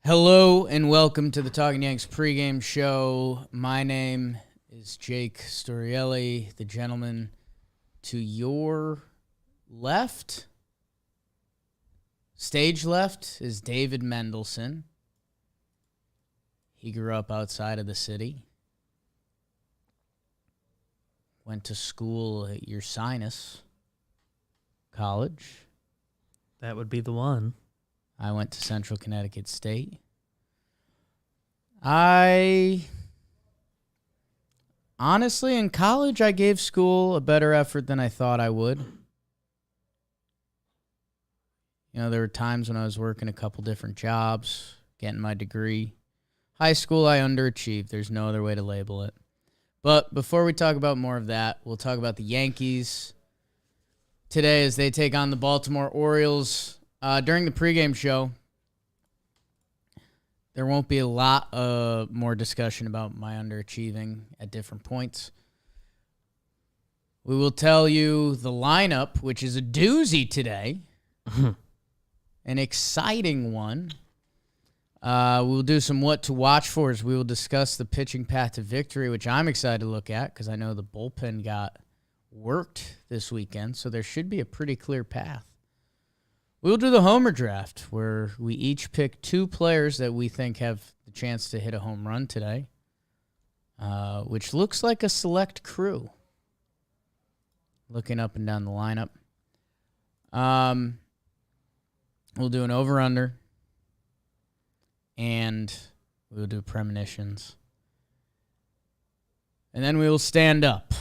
Hello and welcome to the Talkin Yanks pregame show. My name is Jake Storielli. The gentleman to your left, stage left, is David Mendelson. He grew up outside of the city. Went to school at Ursinus College. That would be the one. I went to Central Connecticut State. Honestly, in college, I gave school a better effort than I thought I would. You know, there were times when I was working a couple different jobs, getting my degree. High school, I underachieved. There's no other way to label it. But before we talk about more of that, we'll talk about the Yankees today as they take on the Baltimore Orioles. During the pregame show, there won't be a lot more discussion about my underachieving at different points. We will tell you the lineup, which is a doozy today, an exciting one. We'll do some what to watch for as we will discuss the pitching path to victory, which I'm excited to look at because I know the bullpen got worked this weekend, so there should be a pretty clear path. We'll do the homer draft, where we each pick two players that we think have the chance to hit a home run today, which looks like a select crew. Looking up and down the lineup. We'll do an over-under, and we'll do premonitions. And then we will stand up.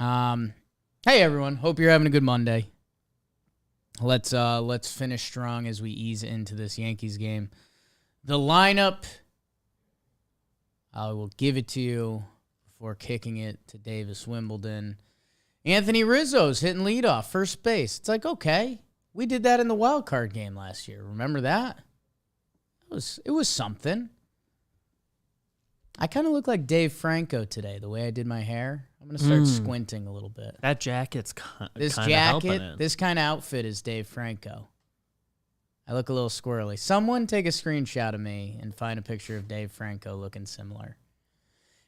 Hey, everyone. Hope you're having a good Monday. Let's finish strong as we ease into this Yankees game. The lineup, I will give it to you before kicking it to Davis Wimbledon. Anthony Rizzo's hitting leadoff, first base. It's like, okay, we did that in the wild card game last year. Remember that? It was something. I kind of look like Dave Franco today, the way I did my hair. I'm going to start squinting a little bit. That jacket's kind of This helping jacket, it. this kind of outfit is Dave Franco. I look a little squirrely. Someone take a screenshot of me and find a picture of Dave Franco looking similar.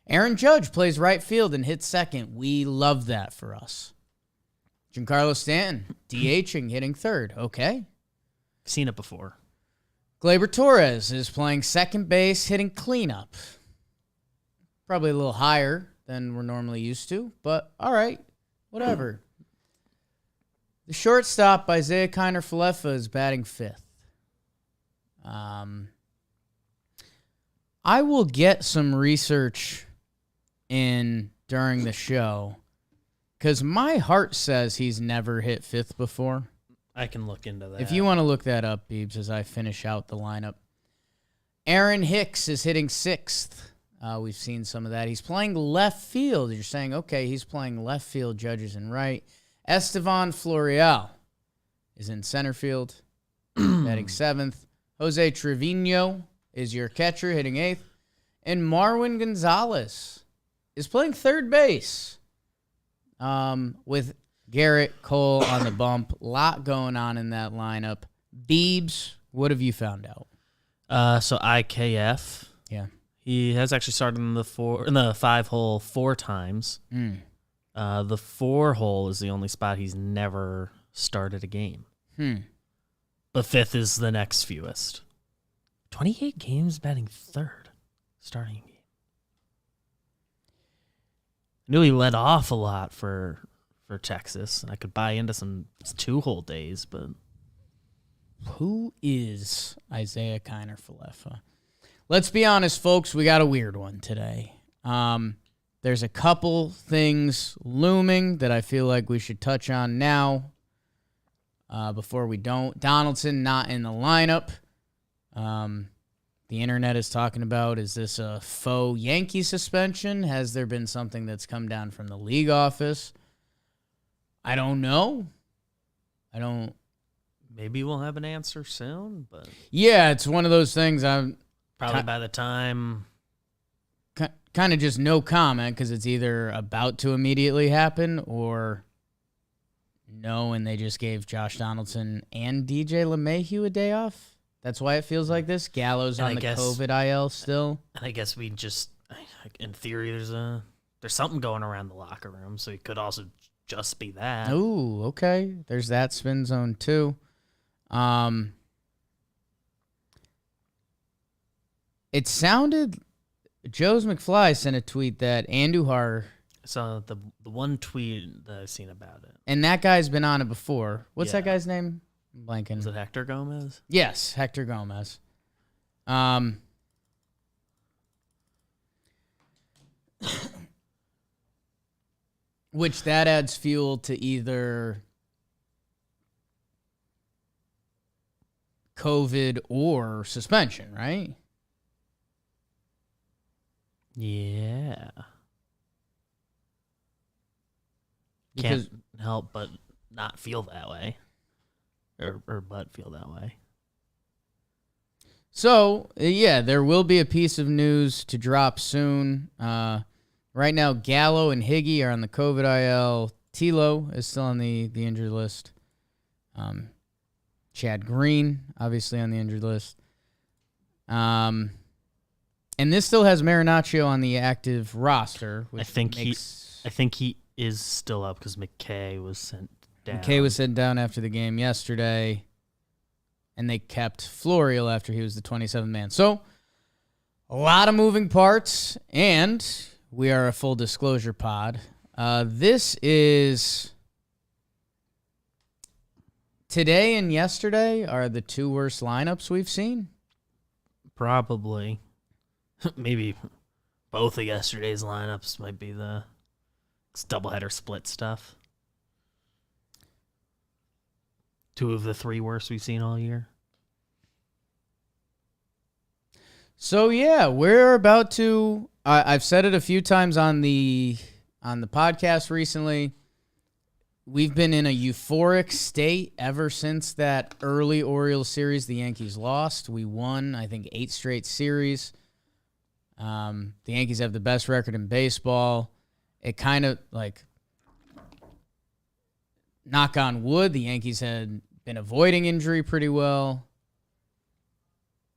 Aaron Judge plays right field and hits second. We love that for us. Giancarlo Stanton, DHing, hitting third. Okay. Seen it before. Gleyber Torres is playing second base, hitting cleanup. Probably a little higher than we're normally used to, but all right, whatever. The shortstop, Isaiah Kiner-Falefa, is batting fifth. I will get some research in during the show because my heart says he's never hit fifth before. I can look into that. If you want to look that up, Beebs, as I finish out the lineup. Aaron Hicks is hitting sixth. We've seen some of that. He's playing left field. You're saying, okay, he's playing left field, Judges in right. Estevan Florial is in center field, batting seventh. Jose Trevino is your catcher, hitting eighth. And Marwin Gonzalez is playing third base with Garrett Cole on the bump. A lot going on in that lineup. Beebs, what have you found out? So IKF. Yeah. He has actually started in the 5-hole 4 times. The 4-hole is the only spot he's never started a game. But fifth is the next fewest. 28 games batting third, starting game. I knew he led off a lot for Texas. I could buy into some 2-hole days, but who is Isaiah Kiner-Falefa? Let's be honest, folks. We got a weird one today. There's a couple things looming that I feel like we should touch on now before we don't. Donaldson not in the lineup. The internet is talking about, is this a faux Yankee suspension? Has there been something that's come down from the league office? I don't know. maybe we'll have an answer soon. But yeah, it's one of those things. probably by the time kind of just no comment because it's either about to immediately happen or no, and they just gave Josh Donaldson and DJ LeMahieu a day off. That's why it feels like this. Gallo's And on the COVID IL still. And I guess we just, in theory, there's something going around the locker room, so it could also just be that. Ooh, okay. There's that spin zone too. It sounded. Joe's McFly sent a tweet that Andujar. So the one tweet that I've seen about it. And that guy's been on it before. What's that guy's name? I'm blanking. Is it Hector Gomez? Yes, Hector Gomez. Which that adds fuel to either COVID or suspension, right? Yeah. Because Can't help but not feel that way. Or but feel that way. So, yeah, there will be a piece of news to drop soon. Right now, Gallo and Higgy are on the COVID IL. Tilo is still on the injured list. Chad Green, obviously, on the injured list. And this still has Marinaccio on the active roster. Which I think he is still up because McKay was sent down. McKay was sent down after the game yesterday, and they kept Florial after he was the 27th man. So, a lot of moving parts, and we are a full disclosure pod. This is today and yesterday are the two worst lineups we've seen. Probably. Maybe both of yesterday's lineups might be the doubleheader split stuff. Two of the three worst we've seen all year. So yeah, we're about to. I've said it a few times on the podcast recently. We've been in a euphoric state ever since that early Orioles series the Yankees lost. We won, I think, 8 straight series. The Yankees have the best record in baseball. It kind of, like, knock on wood, the Yankees had been avoiding injury pretty well,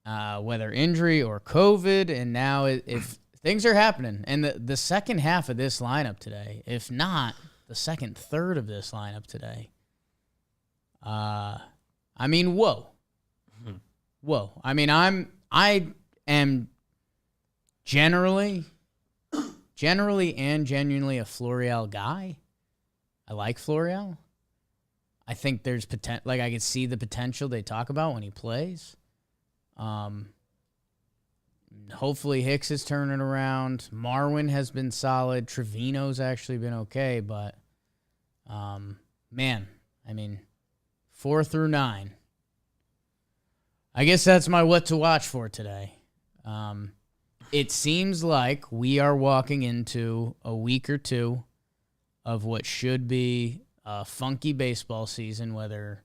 whether injury or COVID, and now if things are happening. And the second half of this lineup today, if not the second third of this lineup today, I mean, whoa. Whoa. I mean, I am generally and genuinely a Florial guy. I like Florial. I think there's potential. Like, I could see the potential they talk about when he plays. Hopefully Hicks is turning around. Marwin has been solid. Trevino's actually been okay, but man, I mean, 4 through 9. I guess that's my what to watch for today. It seems like we are walking into a week or two of what should be a funky baseball season, whether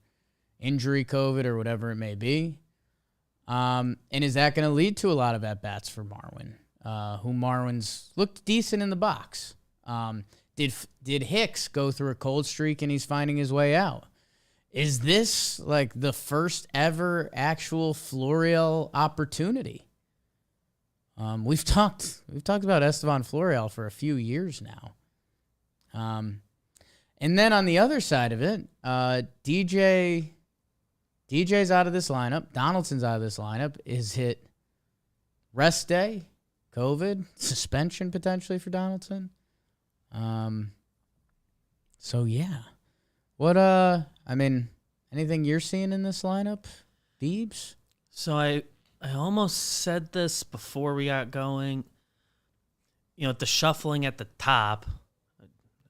injury, COVID, or whatever it may be. And is that going to lead to a lot of at-bats for Marwin, who Marwin's looked decent in the box? Did Hicks go through a cold streak and he's finding his way out? Is this like the first ever actual Florial opportunity? We've talked about Estevan Florial for a few years now. And then on the other side of it, DJ's out of this lineup. Donaldson's out of this lineup. Is it rest day, COVID, suspension potentially for Donaldson? So yeah. What I mean, anything you're seeing in this lineup, Beebs? So I almost said this before we got going. You know, the shuffling at the top,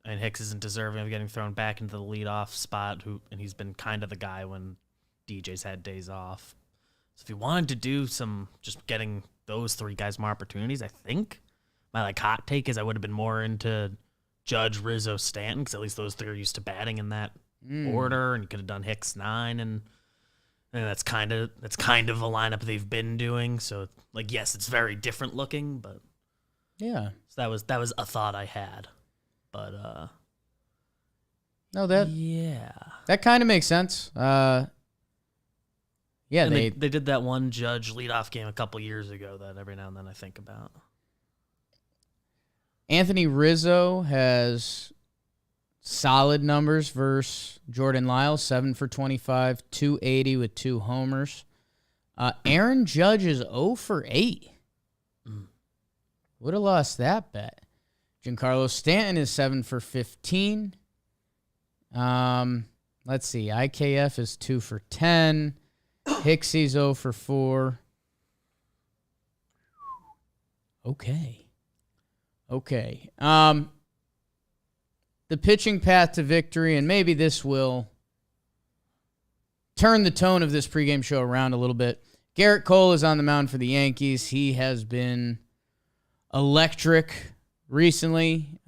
and Hicks isn't deserving of getting thrown back into the leadoff spot, and he's been kind of the guy when DJ's had days off. So if you wanted to do some, just getting those three guys more opportunities, I think my hot take is I would have been more into Judge, Rizzo, Stanton, because at least those three are used to batting in that order, and you could have done Hicks 9, and that's kind of a lineup they've been doing. So yes, it's very different looking, but yeah. So that was a thought I had, but no, that kind of makes sense. Yeah, and they did that one Judge leadoff game a couple years ago that every now and then I think about. Anthony Rizzo has solid numbers versus Jordan Lyles, 7 for 25, 280 with 2 homers. Aaron Judge is 0 for 8. Would have lost that bet. Giancarlo Stanton is 7 for 15. Let's see. IKF is 2 for 10. Hicksy's 0 for 4. Okay. The pitching path to victory, and maybe this will turn the tone of this pregame show around a little bit. Garrett Cole is on the mound for the Yankees. He has been electric recently.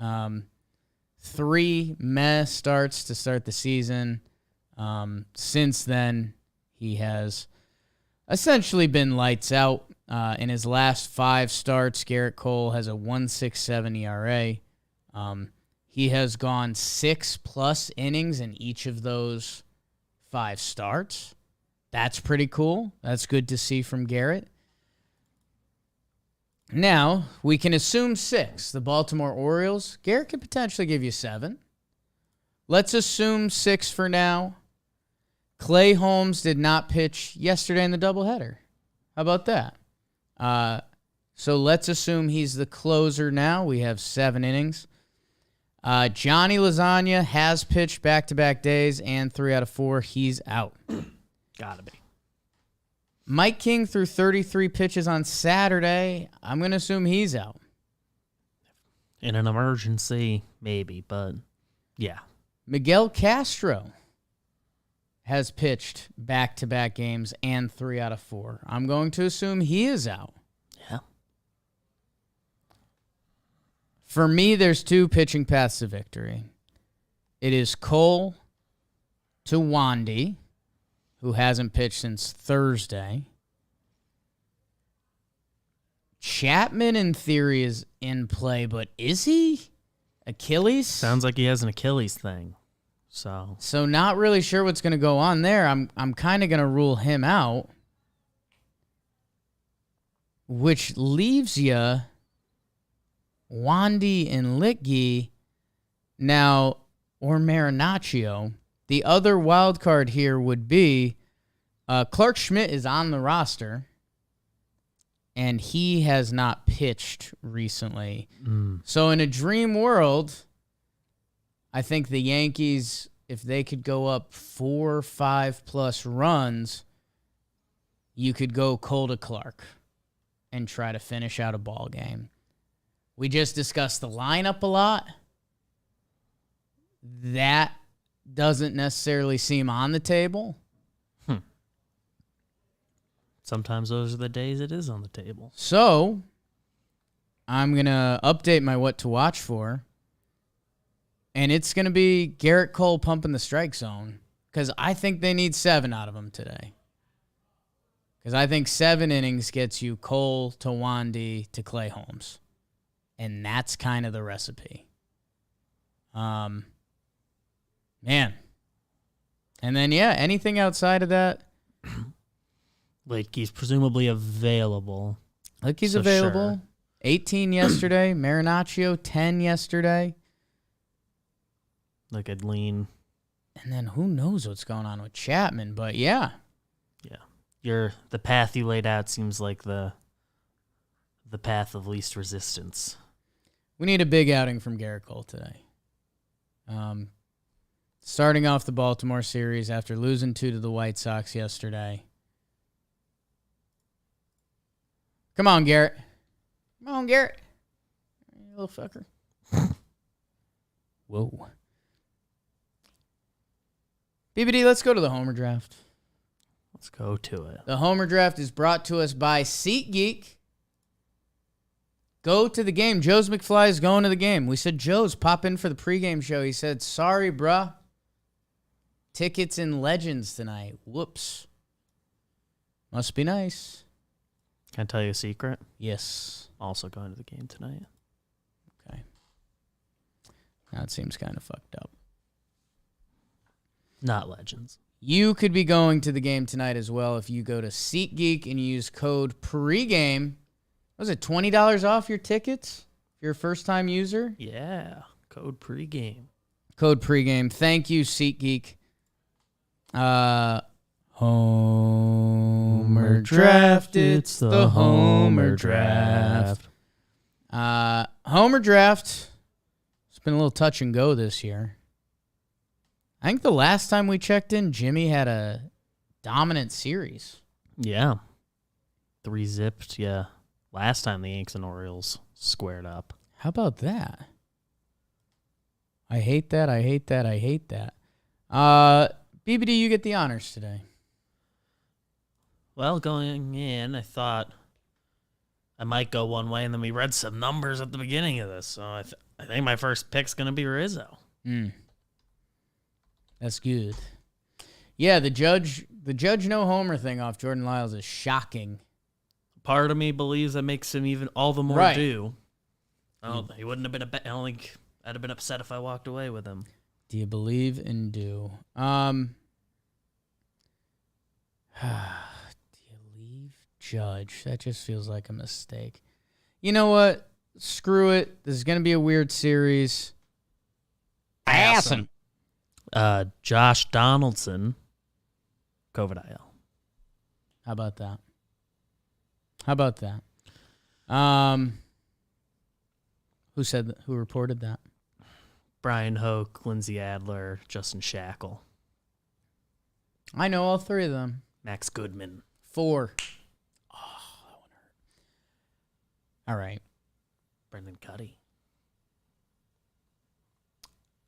3 meh starts to start the season. Since then, he has essentially been lights out. In his last 5 starts, Garrett Cole has a 1.67 ERA. He has gone 6+ innings in each of those 5 starts. That's pretty cool. That's good to see from Garrett. Now, we can assume 6. The Baltimore Orioles, Garrett could potentially give you 7. Let's assume 6 for now. Clay Holmes did not pitch yesterday in the doubleheader. How about that? So let's assume he's the closer now. We have 7 innings. Johnny Lasagna has pitched back-to-back days, and 3 out of 4, he's out. Gotta be. Mike King threw 33 pitches on Saturday. I'm going to assume he's out. In an emergency, maybe, but yeah. Miguel Castro has pitched back-to-back games and 3 out of 4. I'm going to assume he is out. Yeah. For me, there's 2 pitching paths to victory. It is Cole to Wandy, who hasn't pitched since Thursday. Chapman, in theory, is in play, but is he? Achilles? Sounds like he has an Achilles thing. So not really sure what's going to go on there. I'm kind of going to rule him out, which leaves you Wandy and Litke now, or Marinaccio. The other wild card here would be Clark Schmidt is on the roster, and he has not pitched recently. So in a dream world, I think the Yankees, if they could go up 4 or 5+ runs, you could go Cole to Clark and try to finish out a ball game. We just discussed the lineup a lot. That doesn't necessarily seem on the table. Sometimes those are the days it is on the table. So I'm going to update my what to watch for. And it's going to be Garrett Cole pumping the strike zone, because I think they need 7 out of him today. Because I think 7 innings gets you Cole to Wandy to Clay Holmes. And that's kind of the recipe. Man. And then, yeah, anything outside of that? Like, he's presumably available. Like he's available. Sure. 18 yesterday. Marinaccio, 10 yesterday. Like, I'd lean. And then who knows what's going on with Chapman, but yeah. Yeah. The path you laid out seems like the path of least resistance. We need a big outing from Garrett Cole today. Starting off the Baltimore series after losing 2 to the White Sox yesterday. Come on, Garrett. Come on, Garrett. You little fucker. Whoa. BBD, let's go to the Homer Draft. Let's go to it. The Homer Draft is brought to us by SeatGeek. Go to the game. Joe's McFly is going to the game. We said, Joe's, pop in for the pregame show. He said, sorry, bruh. Tickets in Legends tonight. Whoops. Must be nice. Can I tell you a secret? Yes. Also going to the game tonight. Okay. That seems kind of fucked up. Not Legends. You could be going to the game tonight as well if you go to SeatGeek and you use code PREGAME. Was it $20 off your tickets if you're a first-time user? Yeah, code pregame. Code PREGAME. Thank you, SeatGeek. Homer Draft. It's the Homer Draft. Homer Draft. It's been a little touch and go this year. I think the last time we checked in, Jimmy had a dominant series. Yeah. 3-zipped, yeah. Last time the Yanks and Orioles squared up. How about that? I hate that. BBD, you get the honors today. Well, going in, I thought I might go one way, and then we read some numbers at the beginning of this. So I think my first pick's going to be Rizzo. That's good. Yeah, the judge no homer thing off Jordan Lyles is shocking. Part of me believes that makes him even all the more due. He wouldn't have been I don't think I'd have been upset if I walked away with him. Do you believe in due? Do you leave Judge? That just feels like a mistake. You know what? Screw it. This is going to be a weird series. Ass him. Josh Donaldson, COVID IL. How about that? Who said that? Who reported that? Brian Hoke, Lindsey Adler, Justin Shackle. I know all three of them. Max Goodman. 4. Oh, that one hurt. All right. Brendan Cuddy.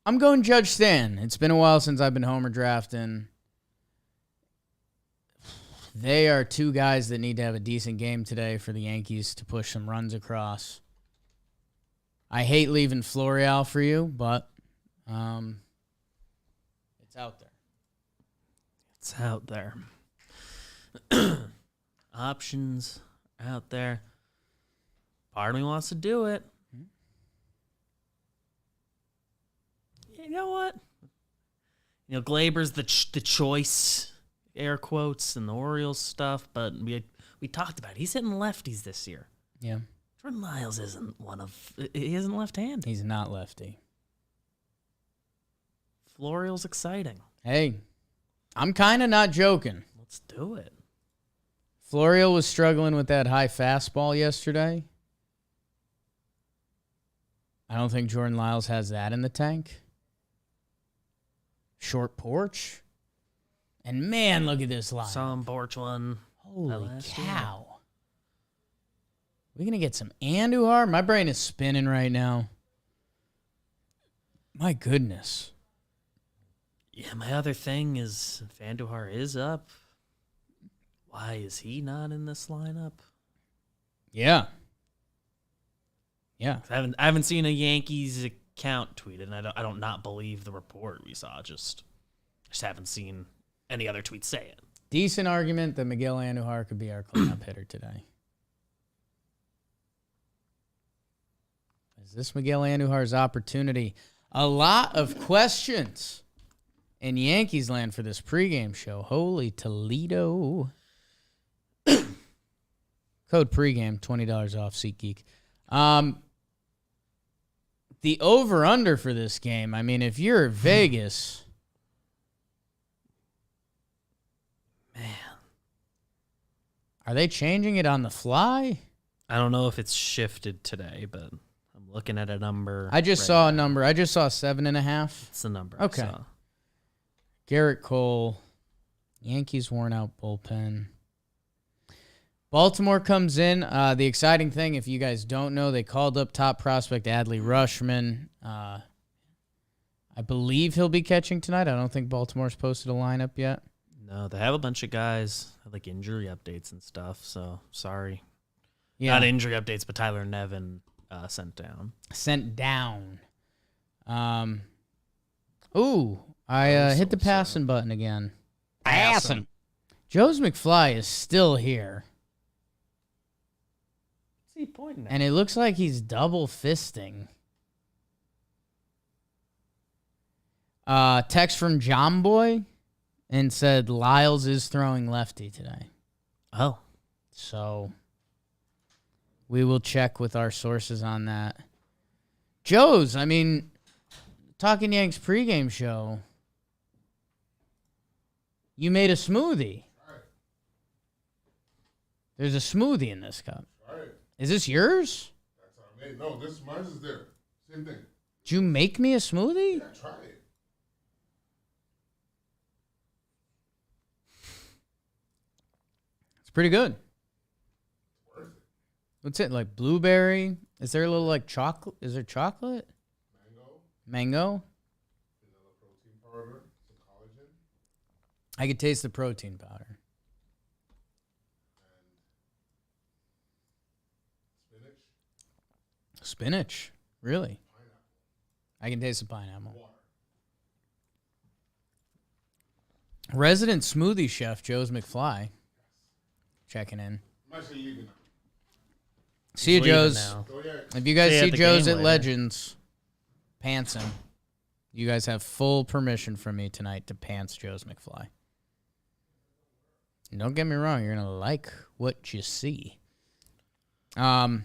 I'm going Judge Stan. It's been a while since I've been homer drafting. They are two guys that need to have a decent game today for the Yankees to push some runs across. I hate leaving Florial for you, but it's out there. It's out there. Options out there. Part of me wants to do it. You know what? You know, Glaber's the choice, air quotes, and the Orioles stuff, but we talked about it. He's hitting lefties this year. Yeah. Jordan Lyles he isn't left-handed. He's not lefty. Florial's exciting. Hey, I'm kind of not joking. Let's do it. Florial was struggling with that high fastball yesterday. I don't think Jordan Lyles has that in the tank. Short porch. And man, look at this line. Some porch one. Holy cow. We're going to get some Andujar? My brain is spinning right now. My goodness. Yeah, my other thing is if Andujar is up, why is he not in this lineup? Yeah. Yeah. I haven't seen a Yankees account tweet, and I don't not believe the report we saw. Just haven't seen any other tweets say it. Decent argument that Miguel Andujar could be our cleanup hitter today. Is this Miguel Andujar's opportunity? A lot of questions in Yankees land for this pregame show. Holy Toledo. Code pregame, $20 off SeatGeek. The over-under for this game, I mean, if you're Vegas, man, are they changing it on the fly? I don't know if it's shifted today, but I'm looking at a number. I just saw a number. I just saw 7.5. It's the number Okay. I saw. Garrett Cole, Yankees worn out bullpen. Baltimore comes in. The exciting thing, if you guys don't know, they called up top prospect Adley Rushman. I believe he'll be catching tonight. I don't think Baltimore's posted a lineup yet. No, they have a bunch of guys like injury updates and stuff. So sorry, Yeah, not injury updates, but Tyler Nevin sent down. I hit the passing button again. Passing. Joe's McFly is still here. What's he pointing at? And it looks like he's double fisting. Text from John Boy and said Lyles is throwing lefty today. Oh. So we will check with our sources on that. Joe's, I mean, Talkin Yanks pregame show, you made a smoothie. Right. There's a smoothie in this cup. Right. Is this yours? That's how I made. No, mine is there. Same thing. Did you make me a smoothie? Yeah, try it. It's pretty good. Worth it. What's it, like blueberry? Is there a little like chocolate? Is there chocolate? Mango? Vanilla protein powder, some collagen, I could taste the protein powder. and spinach, Spinach? Really? pineapple, I can taste the pineapple. water. Resident smoothie chef Joe's McFly checking in. I'm actually leaving now. See you, Leaving Joe's. now. Go Yanks. If you guys See you see at the Joe's game at later. Legends, pants him. You guys have full permission from me tonight to pants Joe's McFly. And don't get me wrong, you're gonna like what you see. Wow.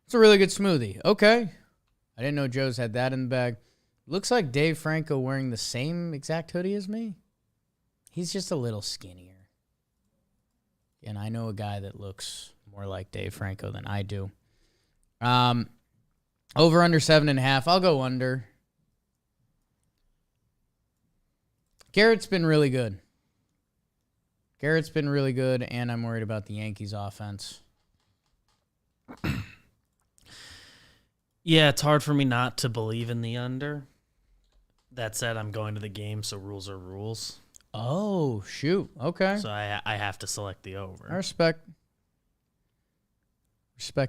It's a really good smoothie. Okay. I didn't know Joe's had that in the bag. Looks like Dave Franco wearing the same exact hoodie as me. He's just a little skinnier. And I know a guy that looks more like Dave Franco than I do. Over under 7.5. I'll go under. Garrett's been really good. And I'm worried about the Yankees offense. Yeah, it's hard for me not to believe in the under. That said, I'm going to the game, so rules are rules. Oh, shoot. Okay. So I have to select the over. I respect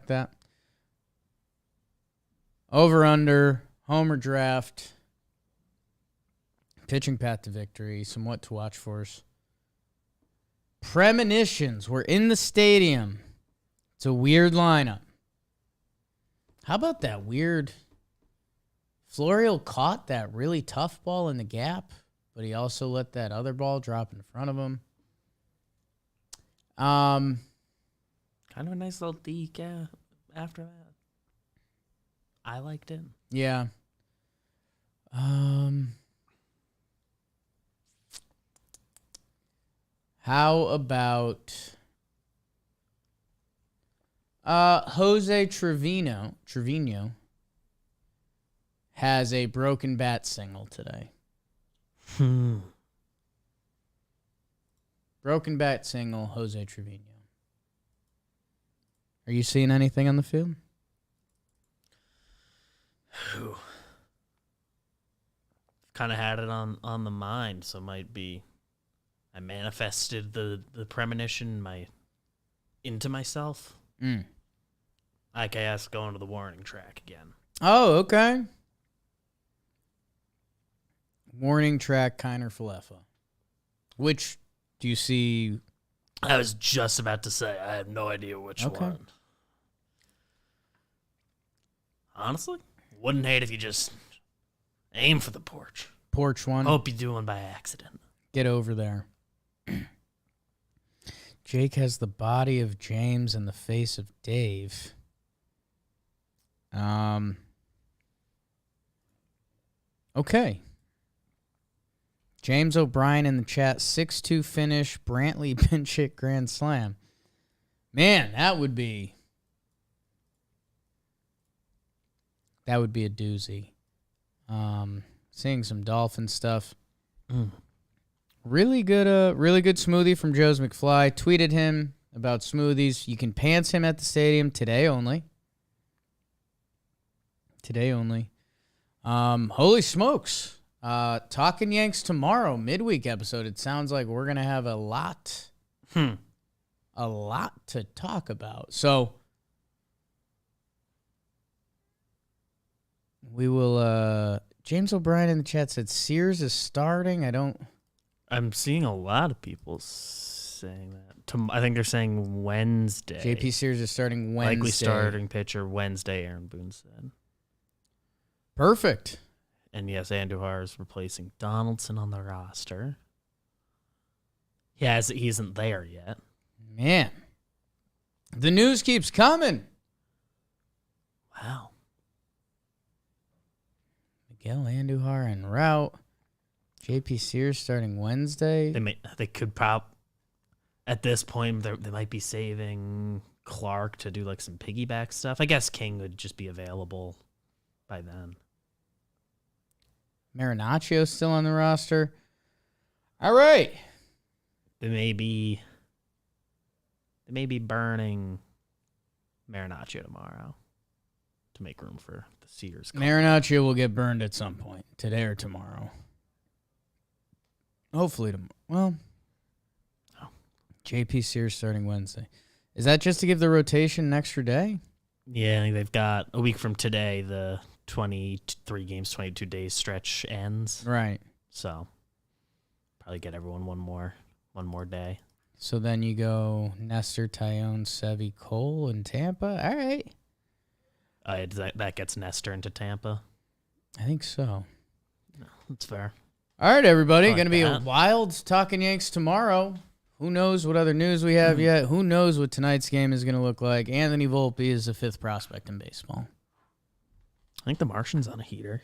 that. Over under, homer draft, pitching path to victory, somewhat to watch for us. Premonitions. We're in the stadium. It's a weird lineup. How about that weird? Florial caught that really tough ball in the gap, but he also let that other ball drop in front of him. Kind of a nice little deke after that. I liked it. Yeah. How about Jose Trevino has a broken bat single today. Broken bat single, Jose Trevino. Are you seeing anything on the field? Kind of had it on the mind, so it might be. I manifested the premonition into myself. I guess going to the warning track again. Oh, okay. Warning track, Kiner Falefa. Which do you see? I was just about to say I have no idea which one. Honestly, wouldn't hate if you just aim for the porch. Porch one. Hope you do one by accident. Get over there. Jake has the body of James and the face of Dave. Okay. James O'Brien in the chat, 6-2 finish, Brantley pinch hit grand slam. Man, that would be a doozy. Seeing some Dolphin stuff. Really good smoothie from Joe's McFly. Tweeted him about smoothies. You can pants him at the stadium today only. Holy smokes. Talkin Yanks tomorrow, midweek episode. It sounds like we're going to have a lot to talk about. So we will, James O'Brien in the chat said Sears is starting. I'm seeing a lot of people saying that. I think they're saying Wednesday. JP Sears is starting Wednesday. Likely starting pitcher Wednesday, Aaron Boone said. Perfect. And yes, Andujar is replacing Donaldson on the roster. He isn't there yet. Man. The news keeps coming. Wow. Miguel Andujar en route. JP Sears starting Wednesday. They could at this point they might be saving Clark to do like some piggyback stuff. I guess King would just be available by then. Marinaccio still on the roster. All right. They may be burning Marinaccio tomorrow to make room for the Sears. Marinaccio will get burned at some point, today or tomorrow. Hopefully tomorrow. Well, JP Sears starting Wednesday. Is that just to give the rotation an extra day? Yeah, I think they've got a week from today. The 23 games, 22 days stretch ends. Right. So probably get everyone one more day. So then you go Nestor, Tyone, Sevy, Cole, and Tampa. All right. That gets Nestor into Tampa. I think so. No, that's fair. All right, everybody. Like Going to be a that. wild Talkin' Yanks tomorrow. Who knows what other news we have yet? Who knows what tonight's game is going to look like? Anthony Volpe is the 5th prospect in baseball. I think the Martian's on a heater.